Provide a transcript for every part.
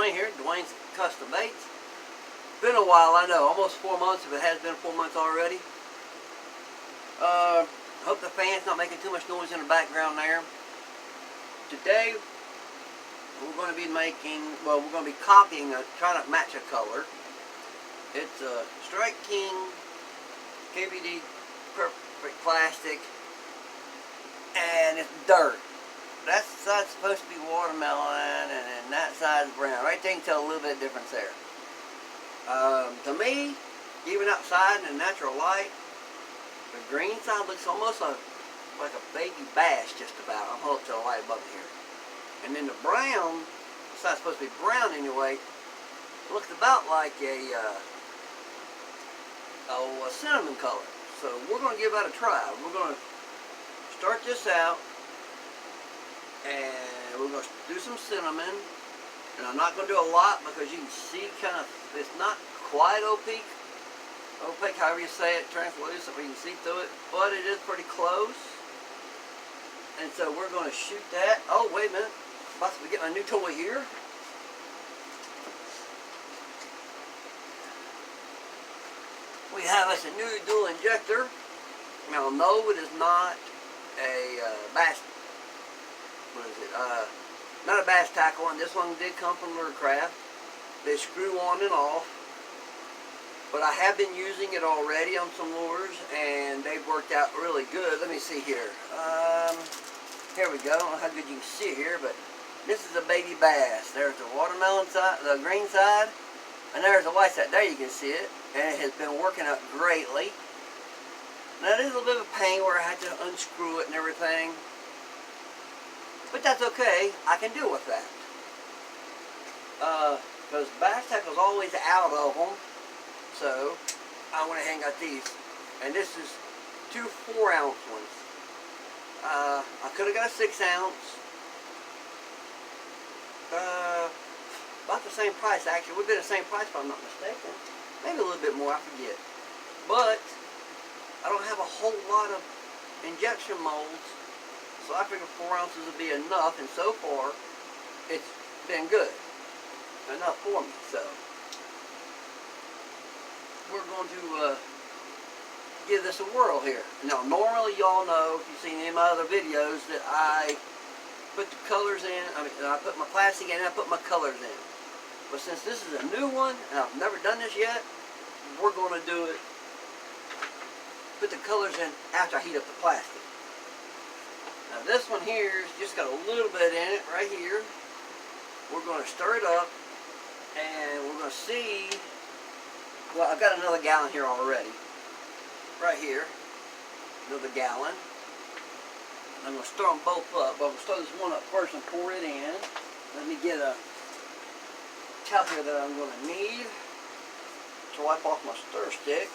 Dwayne here, Dwayne's Custom Baits. Been a while, I know, almost 4 months, if it has been 4 months already. Hope the fan's not making too much noise in the background there. Today, we're going to be we're going to be copying, trying to match a color. It's a Strike King KVD perfect plastic, and it's dirt. That side's supposed to be watermelon, and then that side's brown. Right there you can tell a little bit of difference there. To me, even outside in the natural light, the green side looks almost like a baby bass, just about. I'm holding to the light above here. And then the brown, the side's supposed to be brown anyway, looks about like a cinnamon color. So we're going to give that a try. We're going to start this out, and we're going to do some cinnamon. And I'm not going to do a lot because you can see kind of, it's not quite opaque, however you say it, translucent, where you can see through it, but it is pretty close. And so we're going to shoot that. Oh, wait a minute. I'm about to get my new toy here. We have us a new dual injector. Now, no, it is not a bass. What is it? Not a bass tackle one. This one did come from Lure-Craft. They screw on and off. But I have been using it already on some lures, and they've worked out really good. Let me see here. Here we go. I don't know how good you can see it here, but this is a baby bass. There's the watermelon side, the green side, and there's the white side. There you can see it, and it has been working out greatly. Now, it is a little bit of a pain where I had to unscrew it and everything. But that's okay. I can deal with that. Because bass tackle's always out of them. So, I went ahead and got these. And this is 2 4-ounce ones. I could have got a 6-ounce. About the same price, actually. It would have been the same price if I'm not mistaken. Maybe a little bit more, I forget. But, I don't have a whole lot of injection molds. So I figured 4 ounces would be enough, and so far, it's been good. Enough for me, so. We're going to give this a whirl here. Now, normally y'all know, if you've seen any of my other videos, that I put the colors in, I put my plastic in, and I put my colors in. But since this is a new one, and I've never done this yet, we're going to do it, put the colors in after I heat up the plastic. Now this one here has just got a little bit in it right here. We're going to stir it up, and we're going to see. Well, I've got another gallon here already. Right here. Another gallon. I'm going to stir them both up. But I'm going to stir this one up first and pour it in. Let me get a towel here that I'm going to need to wipe off my stir stick.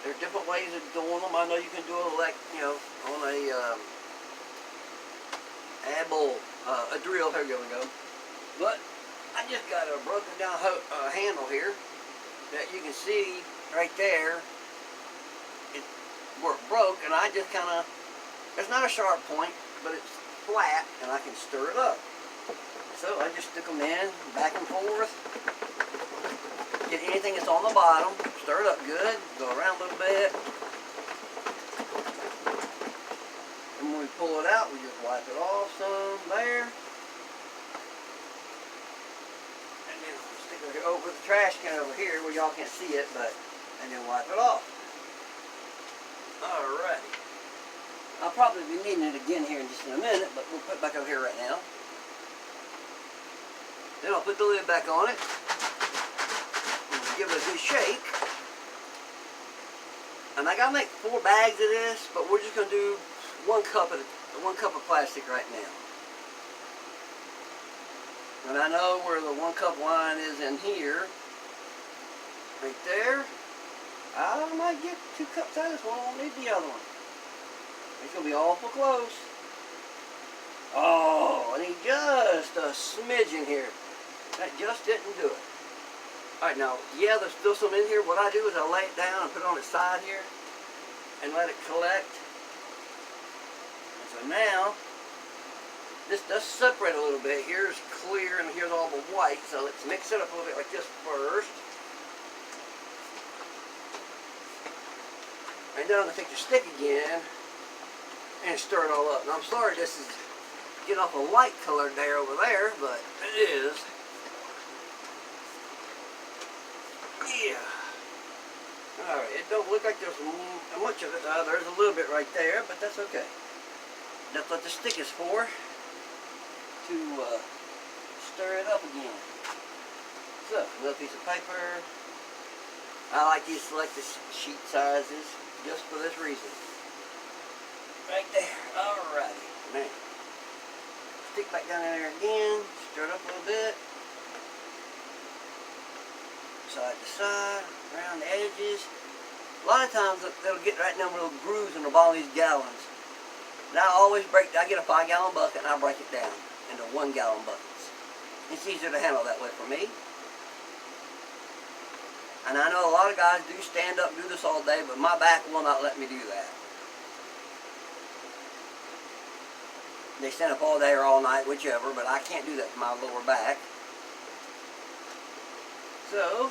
There are different ways of doing them. I know you can do it like, on a a drill. Here we go. But I just got a broken down handle here that you can see right there. Where it broke, and I just kind of, it's not a sharp point, but it's flat, and I can stir it up. So I just stick them in, back and forth. Get anything that's on the bottom, stir it up good, go around a little bit. And when we pull it out, we just wipe it off some there. And then stick it over the trash can over here where y'all can't see it, and then wipe it off. Alrighty. I'll probably be needing it again here in just a minute, but we'll put it back over here right now. Then I'll put the lid back on it. Give it a good shake. And I gotta make 4 bags of this, but we're just gonna do 1 cup of plastic right now. And I know where the 1 cup line is in here. Right there. I might get 2 cups out of this one. I won't need the other one. It's gonna be awful close. Oh, I need just a smidgen here. That just didn't do it. Alright, now, yeah, there's still some in here. What I do is I lay it down and put it on its side here and let it collect. And so now, this does separate a little bit. Here's clear and here's all the white. light. So let's mix it up a little bit like this first. And then I'm going to take the stick again and stir it all up. Now I'm sorry this is getting off a light color there over there, but it is. Yeah. Alright, it don't look like there's much of it. There's a little bit right there, but that's okay. That's what the stick is for, to stir it up again. So, another piece of paper. I like these selected sheet sizes just for this reason. Right there. Alrighty. Now, stick back down in there again. Stir it up a little bit. Side to side, around the edges. A lot of times they'll get right in them little grooves in the bottom of these gallons. And I always I get a 5-gallon bucket and I break it down into 1-gallon buckets. It's easier to handle that way for me. And I know a lot of guys do stand up and do this all day, but my back will not let me do that. They stand up all day or all night, whichever, but I can't do that to my lower back. So,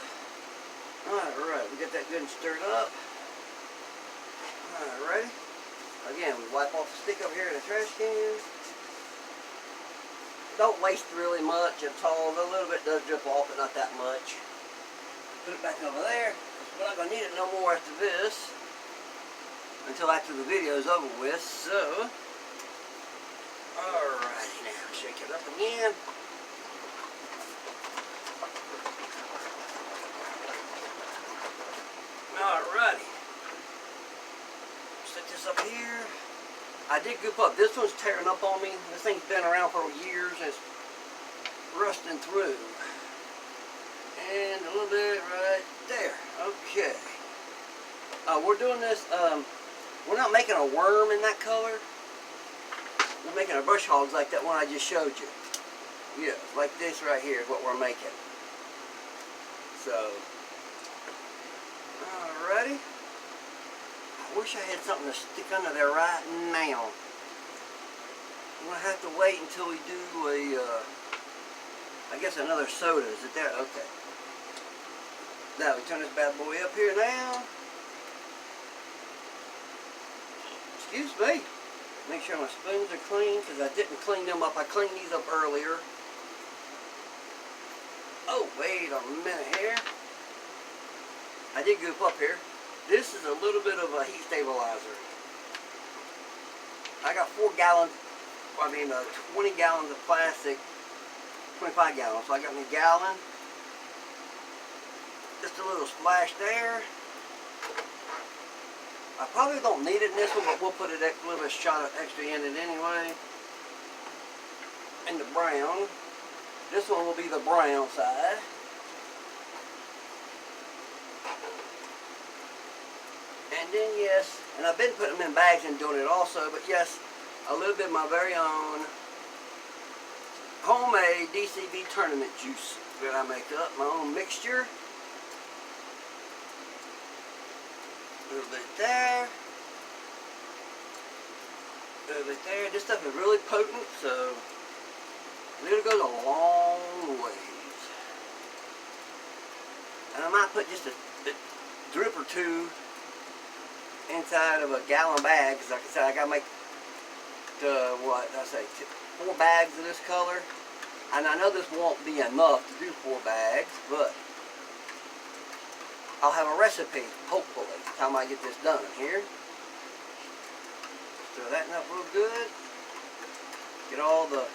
alright, we get that good and stirred up. Alright, again, we wipe off the stick over here in the trash can. Don't waste really much at all. A little bit does drip off, but not that much. Put it back over there. We're not going to need it no more after this. Until after the video is over with. So, alrighty now, shake it up again. Alrighty. Set this up here. I did goop up. This one's tearing up on me. This thing's been around for years and it's rusting through. And a little bit right there. Okay. We're doing this, we're not making a worm in that color. We're making a brush hogs like that one I just showed you. Yeah, like this right here is what we're making. So, alrighty. I wish I had something to stick under there right now. I'm going to have to wait until we do a, I guess another soda. Is it there? Okay. Now we turn this bad boy up here now. Excuse me. Make sure my spoons are clean because I didn't clean them up. I cleaned these up earlier. Oh, wait a minute here. I did goop up here. This is a little bit of a heat stabilizer. I got 20 gallons of plastic, 25 gallons. So I got me a gallon. Just a little splash there. I probably don't need it in this one, but we'll put a little bit of shot of extra in it anyway. And the brown. This one will be the brown side. And then yes, and I've been putting them in bags and doing it also, but yes, a little bit of my very own homemade DCB tournament juice that I make up, my own mixture. A little bit there. A little bit there. This stuff is really potent, so it goes a long ways. And I might put just a drip or two inside of a gallon bag, because like I said, I gotta make the, 4 bags of this color. And I know this won't be enough to do 4 bags, but I'll have a recipe, hopefully, by the time I get this done here. Stir that up real good. Get all the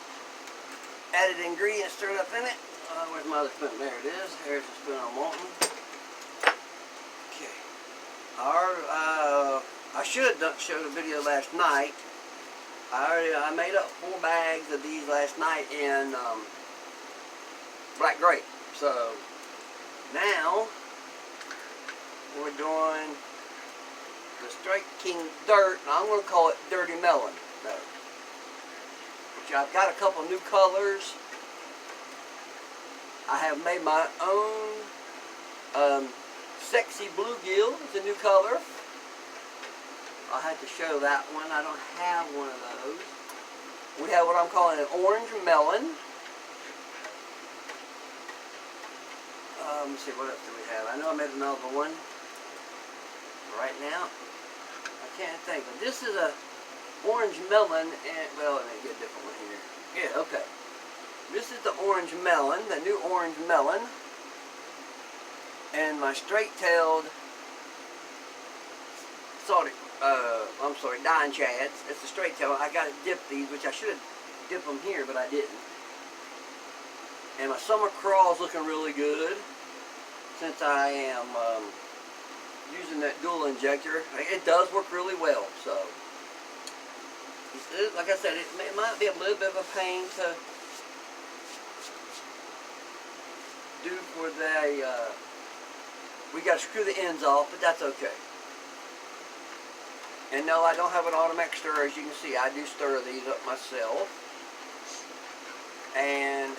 added ingredients stirred up in it. Where's my other spoon? There it is. Here's the spoon I'm wanting. Okay. I should have showed a video last night. I made up 4 bags of these last night in black grape. So now we're doing the Straight King Dirt, and I'm going to call it Dirty Melon. No. Which I've got a couple new colors. I have made my own Sexy Bluegill. It's a new color. I'll have to show that one. I don't have one of those. We have what I'm calling an Orange Melon. let me see, what else do we have? I know I made another one. Right now, I can't think. But this is a orange melon, and well, let me get a different one here. Yeah, okay. This is the orange melon, the new orange melon, and my straight-tailed dying chads. It's the straight-tailed. I got to dip these, which I should have dipped them here, but I didn't. And my summer crawl's looking really good since I am using that dual injector. It does work really well, so like I said, it might be a little bit of a pain to do for the we got to screw the ends off, but that's okay. And no, I don't have an automatic stirrer. As you can see, I do stir these up myself, and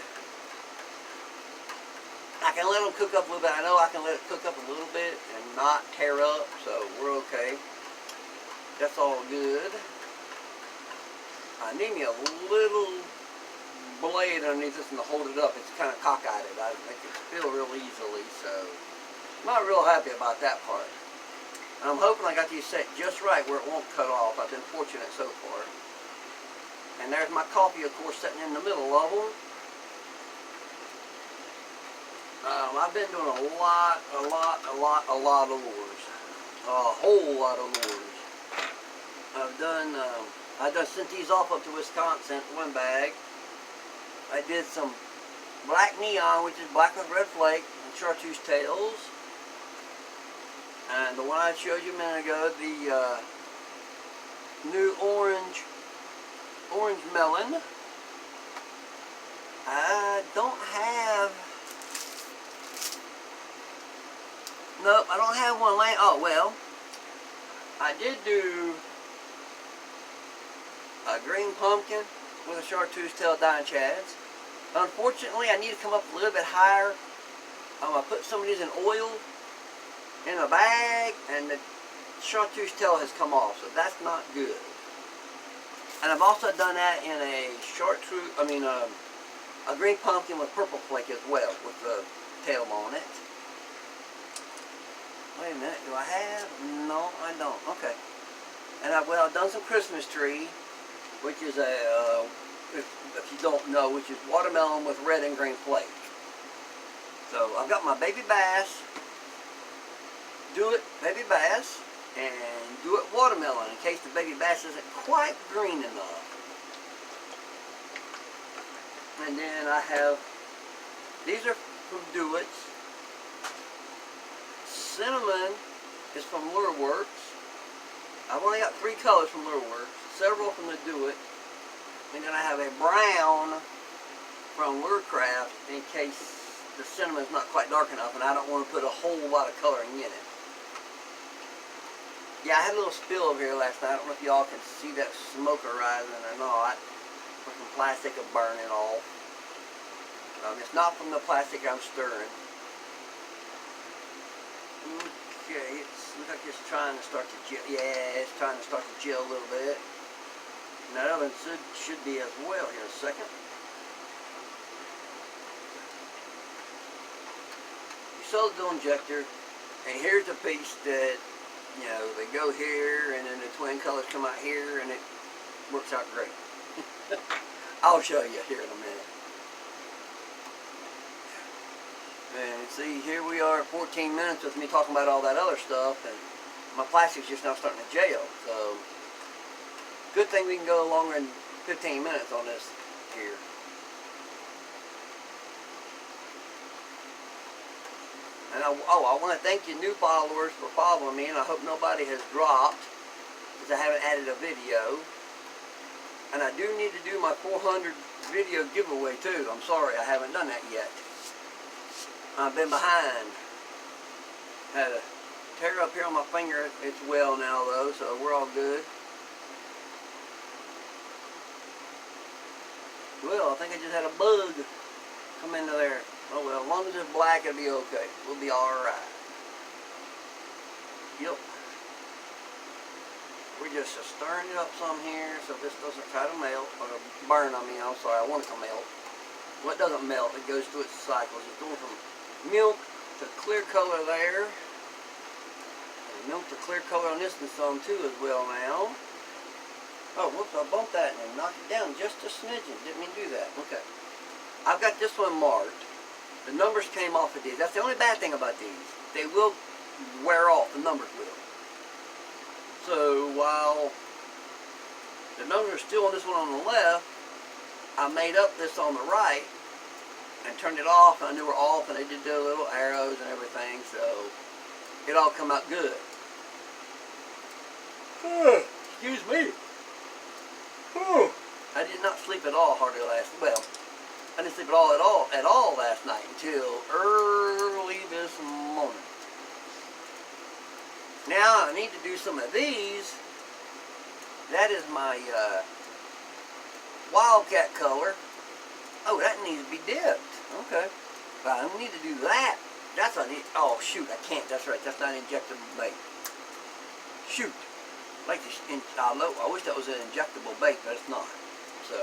I can let them cook up a little bit. I know I can let it cook up a little bit and not tear up, so we're okay. That's all good. I need me a little blade underneath this and to hold it up. It's kind of cockeyed. I make it spill real easily, so I'm not real happy about that part. And I'm hoping I got these set just right where it won't cut off. I've been fortunate so far. And there's my coffee, of course, sitting in the middle of them. I've been doing a lot of lures. A whole lot of lures. I done sent these off up to Wisconsin, one bag. I did some black neon, which is black with red flake, and chartreuse tails. And the one I showed you a minute ago, the new orange melon. I don't have... Nope, I don't have one laying. Oh, well, I did do a green pumpkin with a chartreuse tail dying chads. Unfortunately, I need to come up a little bit higher. I'm going to put some of these in oil in a bag, and the chartreuse tail has come off, so that's not good. And I've also done that in a a green pumpkin with purple flake as well, with the tail on it. Wait a minute, do I have? No, I don't. Okay. And I've done some Christmas tree, which is a, if you don't know, which is watermelon with red and green flake. So I've got my baby bass, do it baby bass, and do it watermelon in case the baby bass isn't quite green enough. And then I have, these are from Do It's. Cinnamon is from Lure Works. I've only got 3 colors from Lure Works, several from the Do It, and then I have a brown from Lure Craft in case the cinnamon's not quite dark enough and I don't want to put a whole lot of coloring in it. Yeah, I had a little spill over here last night. I don't know if y'all can see that smoke arising or not. Some plastic will burn it off. It's not from the plastic I'm stirring. Okay, it looks like it's trying to start to gel. Yeah, it's trying to start to gel a little bit. And that oven should be as well here in a second. You saw the dual injector, and here's the piece that, you know, they go here, and then the twin colors come out here, and it works out great. I'll show you here in a minute. And see, here we are at 14 minutes with me talking about all that other stuff, and my plastic's just now starting to gel. So, good thing we can go longer than 15 minutes on this here. And I want to thank you new followers for following me, and I hope nobody has dropped, because I haven't added a video. And I do need to do my 400 video giveaway too. I'm sorry, I haven't done that yet. I've been behind. Had a tear up here on my finger. It's well now though, so we're all good. Well, I think I just had a bug come into there. Oh well, as long as it's black, it'll be okay. We'll be alright. Yep. We're just stirring it up some here so this doesn't try to melt, or burn, I'm sorry, I want it to melt. Well, it doesn't melt, it goes through its cycles. It's going from milk the clear color there. And milk the clear color on this one some too as well now. Oh, whoops, I bumped that and knocked it down just a smidgen. Didn't mean to do that. Okay. I've got this one marked. The numbers came off of these. That's the only bad thing about these. They will wear off. The numbers will. So while the numbers are still on this one on the left, I made up this on the right and turned it off. And I knew they were off, and they did their little arrows and everything. So it all come out good. Excuse me. I did not sleep at all hardly last. Well, I didn't sleep at all last night until early this morning. Now I need to do some of these. That is my wildcat color. Oh, that needs to be dipped. Okay, but I need to do that. That's what I need. Oh shoot, I can't. That's right. That's not injectable bait. Shoot. Like this, I wish that was an injectable bait, but it's not. So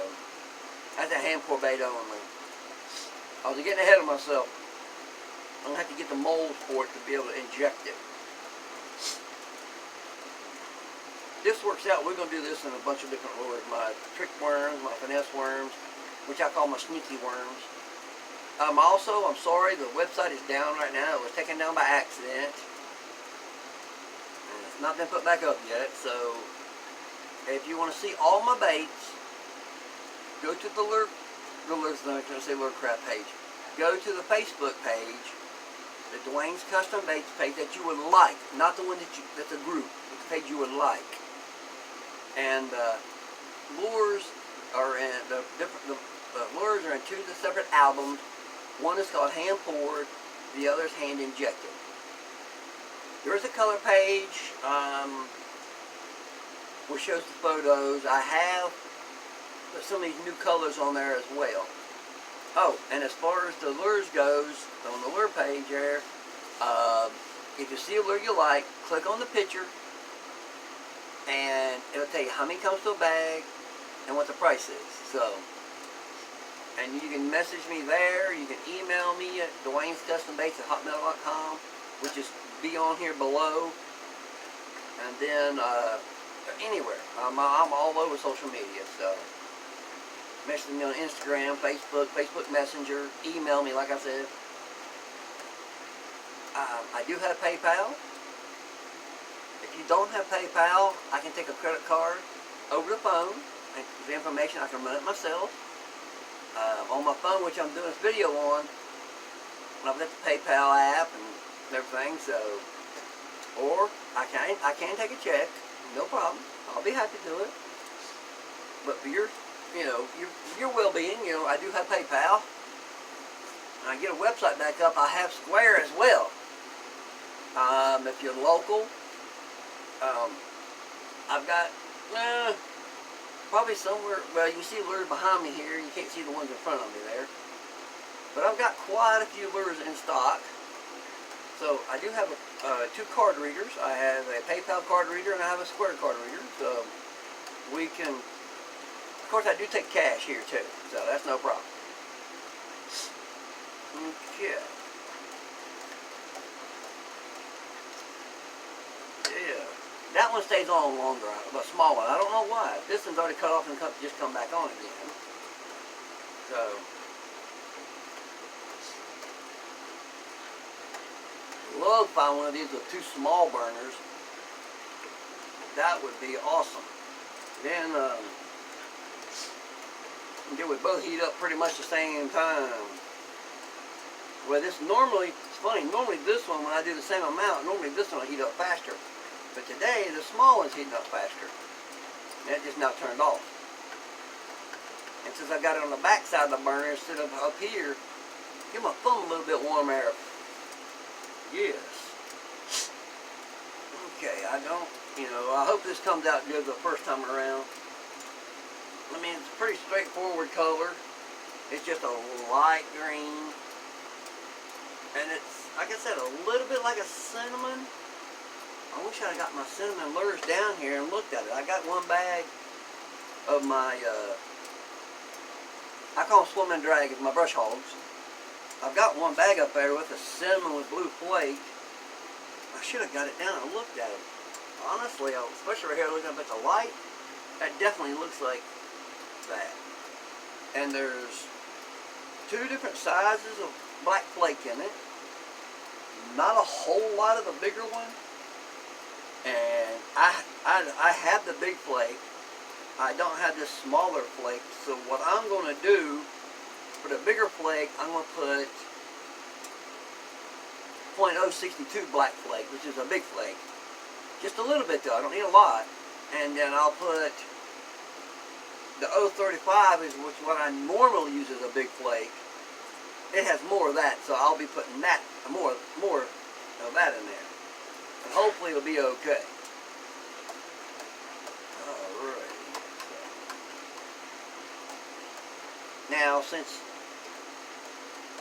that's a hand pour bait only. I was getting ahead of myself. I'm gonna have to get the mold for it to be able to inject it. This works out. We're going to do this in a bunch of different lures. My trick worms, my finesse worms, which I call my sneaky worms. Also, I'm sorry, the website is down right now. It was taken down by accident. And it's not been put back up yet. So, if you want to see all my baits, go to the lure craft page. Go to the Facebook page, the Dwayne's Custom Baits page that you would like. Not the one that's a group. It's the page you would like. And lures are in the lures are in two separate albums. One is called Hand Poured, the other is Hand Injected. There is a color page which shows the photos. I have put some of these new colors on there as well. Oh, and as far as the lures goes, on the lure page there, if you see a lure you like, click on the picture. And it'll tell you how many comes to a bag and what the price is. So, and you can message me there. You can email me at Dwayne'sCustomBaits@hotmail.com, which is be on here below. And then anywhere. I'm all over social media. So, message me on Instagram, Facebook Messenger, email me. Like I said, I do have PayPal. If you don't have PayPal, I can take a credit card over the phone, and the information I can run it myself. On my phone, which I'm doing this video on, I've got the PayPal app and everything. So, or I can take a check, no problem. I'll be happy to do it. But for your well-being, I do have PayPal. And I get a website back up. I have Square as well. If you're local. I've got probably somewhere, well, you can see lures behind me here. You can't see the ones in front of me there. But I've got quite a few lures in stock. So I do have two card readers. I have a PayPal card reader and I have a Square card reader. So we can, of course I do take cash here too. So that's no problem. Okay. That one stays on longer, a small one. I don't know why. This one's already cut off and just come back on again. So, love to find one of these with two small burners. That would be awesome. Then, they would both heat up pretty much the same time. Well, this normally, it's funny, normally this one, when I do the same amount, normally this one will heat up faster. But today, the small one's heating up faster. And it just now turned off. And since I got it on the back side of the burner instead of up here, give my thumb a little bit warm air. Yes. Okay, I hope this comes out good the first time around. I mean, it's a pretty straightforward color. It's just a light green. And it's, like I said, a little bit like a cinnamon. I wish I had got my cinnamon lures down here and looked at it. I got one bag of my, I call them Swimmin Dragons, my brush hogs. I've got one bag up there with a cinnamon with blue flake. I should have got it down and looked at it. Honestly, especially right here looking up at the light, that definitely looks like that. And there's 2 different sizes of black flake in it. Not a whole lot of the bigger one. And I have the big flake. I don't have this smaller flake. So what I'm going to do for the bigger flake, I'm going to put .062 black flake, which is a big flake. Just a little bit though, I don't need a lot. And then I'll put the 035 is what I normally use as a big flake. It has more of that, so I'll be putting that more of that in there. And hopefully it'll be okay. Alright. Now since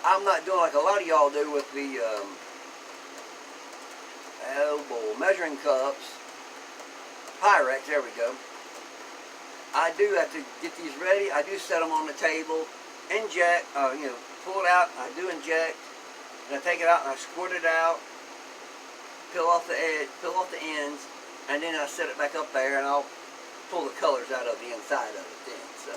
I'm not doing like a lot of y'all do with the measuring cups, Pyrex, there we go. I do have to get these ready. I do set them on the table, inject, pull it out. I do inject, and I take it out and I squirt it out, peel off the edge, peel off the ends, and then I set it back up there, and I'll pull the colors out of the inside of it then. So,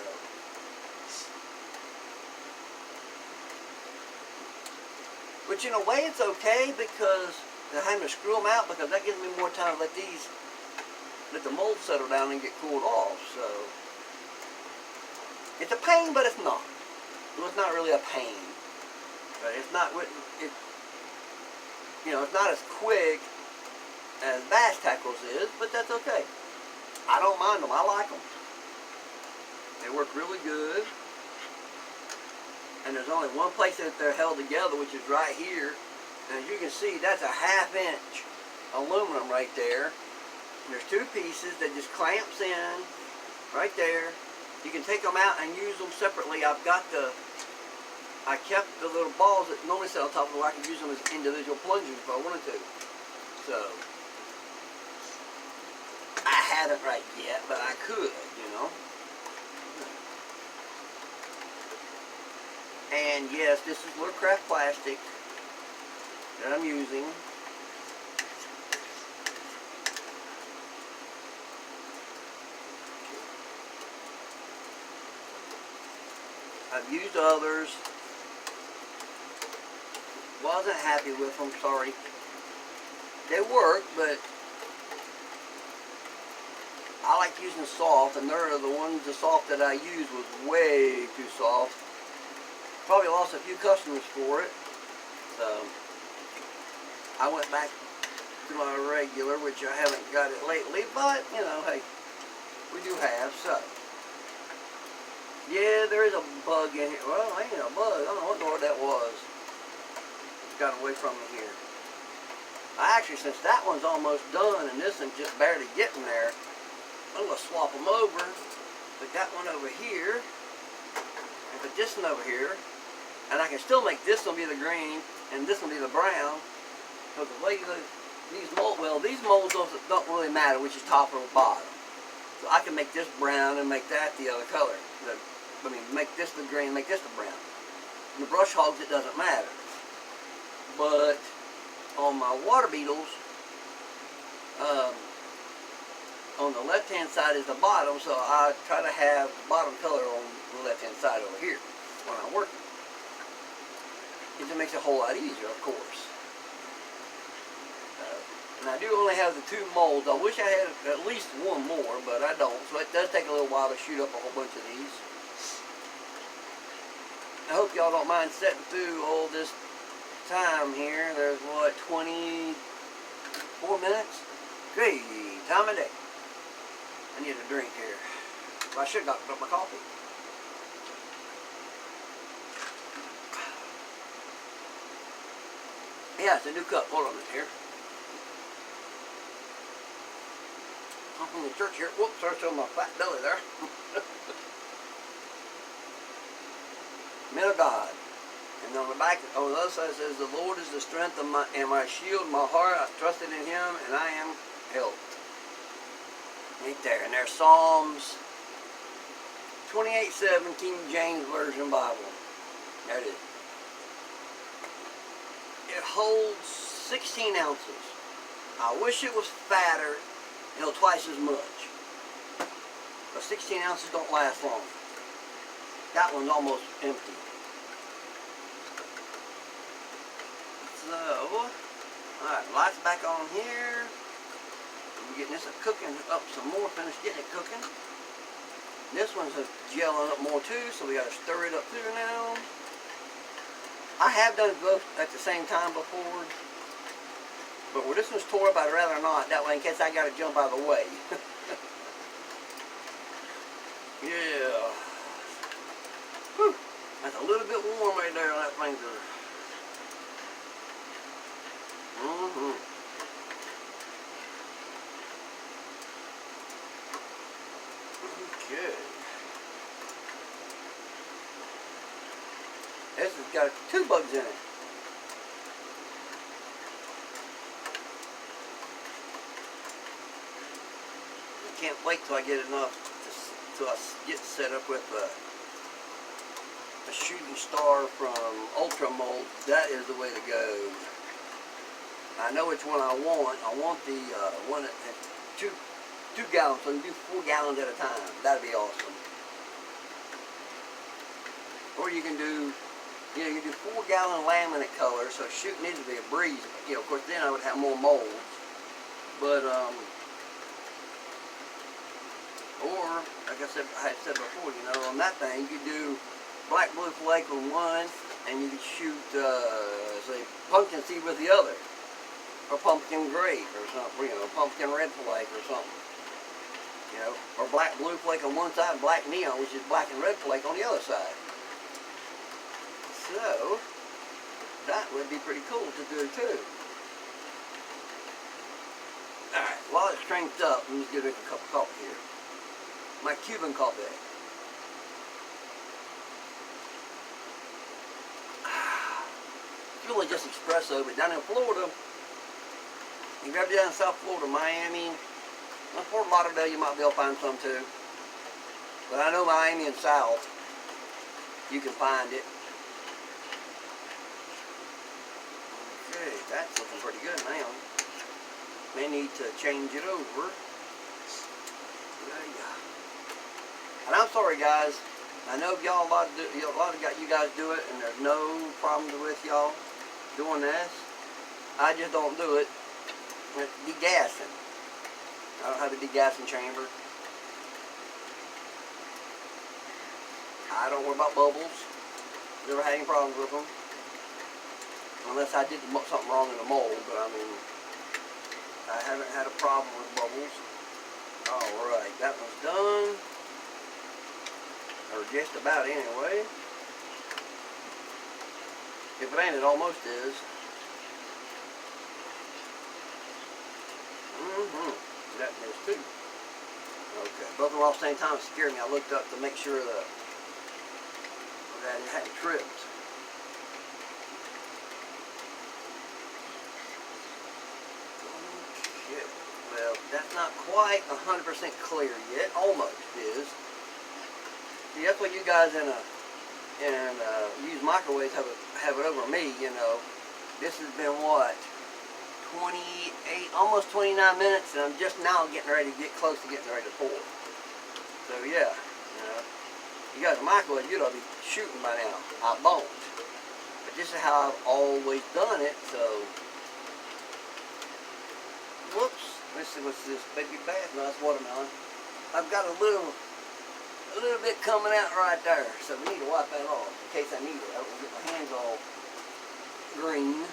which in a way it's okay because I'm having to screw them out because that gives me more time to let the mold settle down and get cooled off. So it's a pain, but it's not. Well, it's not really a pain, but it's not. It's not as quick as bass tackles is, but that's okay. I don't mind them. I like them. They work really good. And there's only one place that they're held together, which is right here. And as you can see, that's a 1/2 inch aluminum right there. And there's 2 pieces that just clamps in right there. You can take them out and use them separately. I kept the little balls that normally sit on top of them where I could use them as individual plungers if I wanted to. So, I haven't right yet, but I could, And yes, this is little craft plastic that I'm using. I've used others. Wasn't happy with them, sorry. They work, but I like using soft, and the soft that I used was way too soft. Probably lost a few customers for it. So I went back to my regular, which I haven't got it lately, but hey, we do have. So yeah, there is a bug in here. Well, ain't a bug. I don't know what in the world that was. It's got away from me here. Actually, since that one's almost done and this one's just barely getting there, I'm going to swap them over. Put that one over here, and put this one over here, and I can still make this one be the green and this one be the brown. Because the way these molds don't really matter which is top or bottom. So I can make this brown and make that the other color. Make this the green, make this the brown. And the brush hogs, it doesn't matter. But on my water beetles, on the left-hand side is the bottom, so I try to have the bottom color on the left-hand side over here when I'm working. It just makes it a whole lot easier, of course. And I do only have the 2 molds. I wish I had at least one more, but I don't. So it does take a little while to shoot up a whole bunch of these. I hope y'all don't mind sitting through all this time here. There's what, 24 minutes? Great time of day. I need a drink here. Well, I should have got my coffee. Yeah, it's a new cup. Hold on a minute here. I'm from the church here. Whoops, sorry, showing my flat belly there. Men of God. And on the back, on the other side, it says, the Lord is the strength of my shield, my heart. I trusted in Him, and I am helped. Right there. And there's Psalms 28:7, King James Version Bible. There it is. holds 16 ounces. I wish it was fatter, twice as much. But 16 ounces don't last long. That one's almost empty. So, alright, lights back on here. We're getting this cooking up some more, finish getting it cooking. This one's gelling up more too, so we gotta stir it up too now. I have done both at the same time before, but where this one's tore up, I'd rather not. That way, in case I gotta jump out of the way. Yeah. Whew. That's a little bit warm right there on that finger. Okay. This has got 2 bugs in it. I can't wait till I get enough till I get set up with a shooting star from Ultra Mold. That is the way to go. I know which one I want. I want the one that has 2 gallons, so you can do 4 gallons at a time. That'd be awesome. Or you can do, you can do 4-gallon laminate color, so shooting needs to be a breeze. Of course, then I would have more molds. But or like I had said before, on that thing you could do black blue flake with one, and you could shoot say pumpkin seed with the other, or pumpkin grape or something, pumpkin red flake or something, or black blue flake on one side and black neon, which is black and red flake on the other side. So that would be pretty cool to do too. Alright, while it's cranked up, let me just drink a cup of coffee here. My Cuban coffee. It's really just espresso, but down in Florida, if you're down in South Florida, Miami, Fort Lauderdale, you might be able to find some too. But I know Miami and South, you can find it. Okay, that's looking pretty good now. May need to change it over. And I'm sorry, guys. I know y'all a lot of you guys do it, and there's no problem with y'all doing this. I just don't do it. It's degassing. I don't have a degassing chamber. I don't worry about bubbles. Never had any problems with them. Unless I did something wrong in the mold, but I mean, I haven't had a problem with bubbles. Alright, that one's done. Or just about anyway. If it ain't, it almost is. That is too. Okay, both of them all at the same time scared me. I looked up to make sure that it hadn't tripped. Okay, well, that's not quite 100% clear yet. Almost is. See, that's what you guys use microwaves have it over me, This has been what, 28, almost 29 minutes, and I'm just now getting ready to get close to getting ready to pour. So yeah, you guys microwave, you'd ought to be shooting by now. I won't. But this is how I've always done it, so. Whoops. Let's see, what's this? Baby bath? No, that's watermelon. I've got a little bit coming out right there, so we need to wipe that off in case I need it. I don't want to get my hands all green,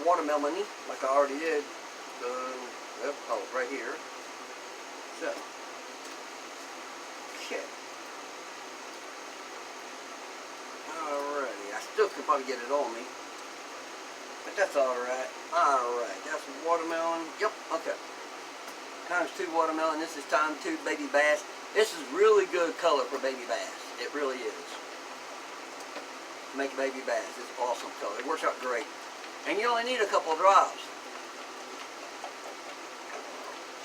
watermelon-y, like I already did. Right here. So, okay. Alrighty, I still could probably get it on me, but that's alright. Alright, that's watermelon. Yep, okay. Times 2 watermelon. This is times 2 baby bass. This is really good color for baby bass. It really is. Make baby bass. It's awesome color. It works out great. And you only need a couple of drops.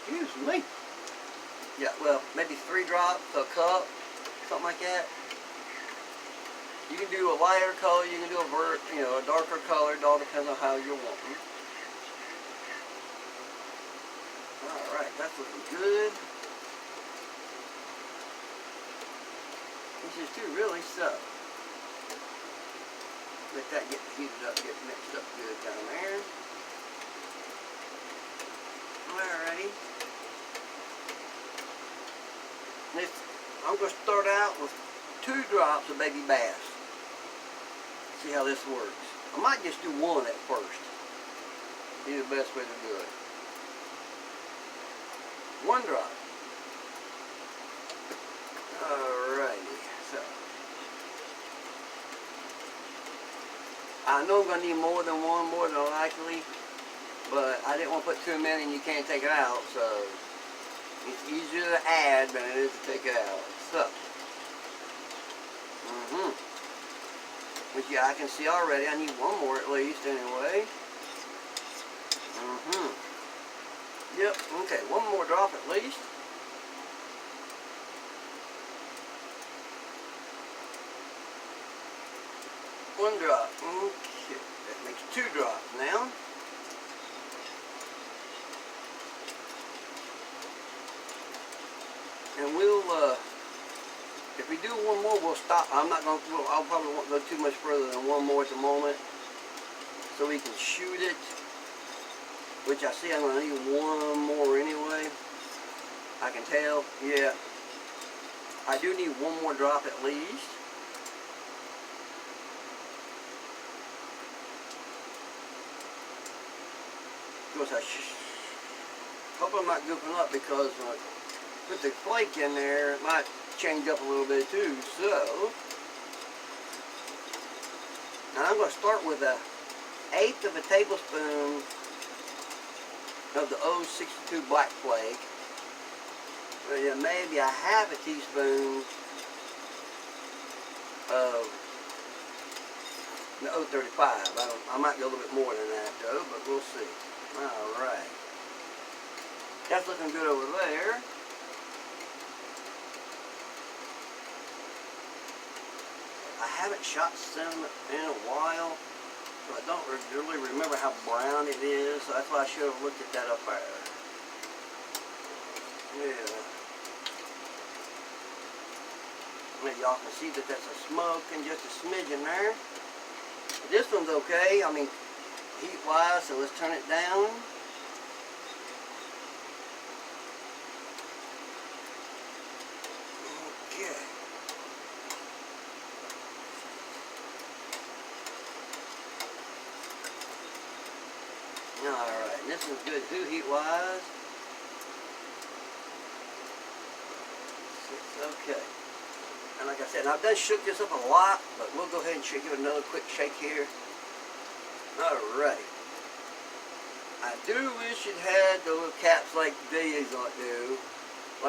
Excuse me. Yeah, well, maybe 3 drops to a cup. Something like that. You can do a lighter color, you can do a darker color. It all depends on how you're wanting. All right, that's looking good. This is too really so. Let that get heated up, get mixed up good down there. Alrighty. Next, I'm going to start out with 2 drops of baby bass. See how this works. I might just do 1 at first. Be the best way to do it. 1 drop. Alrighty. So I know I'm going to need more than 1, more than likely. But I didn't want to put too many and you can't take it out. So it's easier to add than it is to take it out. So. Which, yeah, I can see already. I need 1 more at least anyway. Yep, okay, 1 more drop at least. One drop. Okay, that makes 2 drops now. And we'll, if we do 1 more, we'll stop. I'll probably won't go too much further than 1 more at the moment. So we can shoot it. Which I see I'm going to need 1 more anyway. I can tell. Yeah. I do need 1 more drop at least. Of course, I hope I'm not goofing up because with the flake in there, it might change up a little bit too. So, now I'm going to start with 1/8 of a tablespoon of the old 62 black flake. Well, maybe 1/2 a teaspoon of the 035. I might go a little bit more than that though, but we'll see. Alright. That's looking good over there. I haven't shot cinnamon in a while, so I don't really remember how brown it is, so that's why I should have looked at that up there. Yeah. Maybe y'all can see that that's a smoke and just a smidgen there. This one's okay, I mean, heat-wise, so let's turn it down. Okay. Alright, this one's good too, heat-wise. Okay. And like I said, I've done shook this up a lot, but we'll go ahead and give it another quick shake here. Alright. I do wish it had the little caps like these on it do.